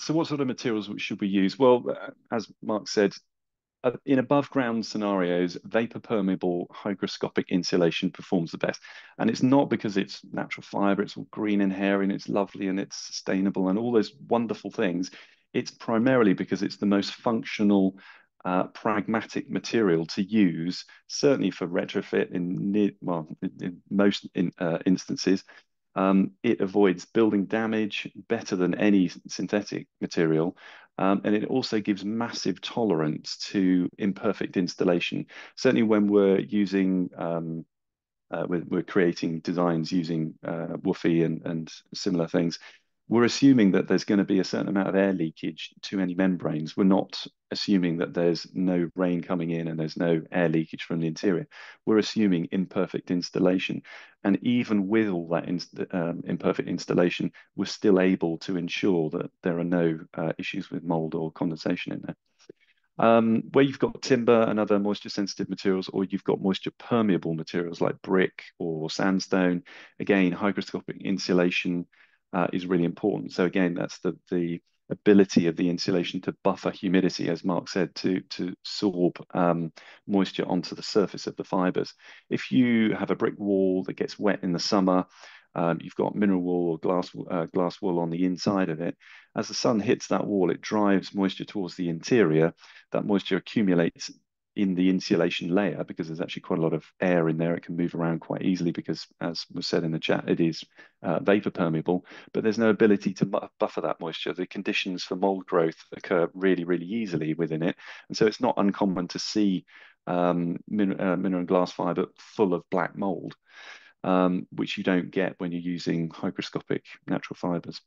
So what sort of materials should we use? Well, as Mark said, in above ground scenarios, vapor permeable hygroscopic insulation performs the best. And it's not because it's natural fiber, it's all green and hairy and it's lovely and it's sustainable and all those wonderful things. It's primarily because it's the most functional, pragmatic material to use, certainly for retrofit in most instances. It avoids building damage better than any synthetic material. And it also gives massive tolerance to imperfect installation. Certainly when we're using, we're creating designs using woofy and similar things, we're assuming that there's going to be a certain amount of air leakage to any membranes. We're not assuming that there's no rain coming in and there's no air leakage from the interior. We're assuming imperfect installation. And even with all that imperfect installation, we're still able to ensure that there are no issues with mold or condensation in there. Where you've got timber and other moisture sensitive materials, or you've got moisture permeable materials like brick or sandstone, again, hygroscopic insulation is really important. So again, that's the ability of the insulation to buffer humidity, as Mark said, to absorb moisture onto the surface of the fibers. If you have a brick wall that gets wet in the summer, you've got mineral wool or glass wool on the inside of it. As the sun hits that wall, it drives moisture towards the interior. That moisture accumulates in the insulation layer because there's actually quite a lot of air in there. It can move around quite easily because, as was said in the chat, it is vapor permeable, but there's no ability to buffer that moisture. The conditions for mold growth occur really, really easily within it. And so it's not uncommon to see mineral and glass fiber full of black mold, which you don't get when you're using hygroscopic natural fibers.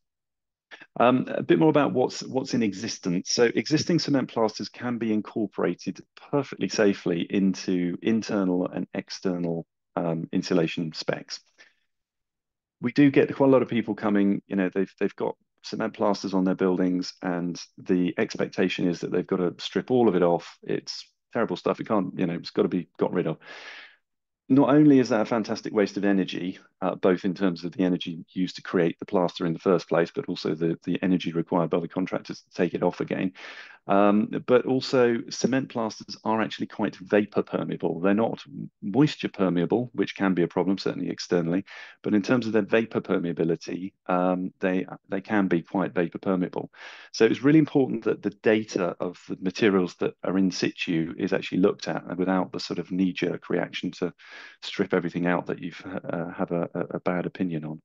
A bit more about what's in existence. So existing cement plasters can be incorporated perfectly safely into internal and external insulation specs. We do get quite a lot of people coming, they've got cement plasters on their buildings and the expectation is that they've got to strip all of it off. It's terrible stuff. It can't, it's got to be got rid of. Not only is that a fantastic waste of energy, both in terms of the energy used to create the plaster in the first place, but also the energy required by the contractors to take it off again. But also cement plasters are actually quite vapor permeable. They're not moisture permeable, which can be a problem, certainly externally. But in terms of their vapor permeability, they can be quite vapor permeable. So it's really important that the data of the materials that are in situ is actually looked at without the sort of knee-jerk reaction to strip everything out that you have a bad opinion on.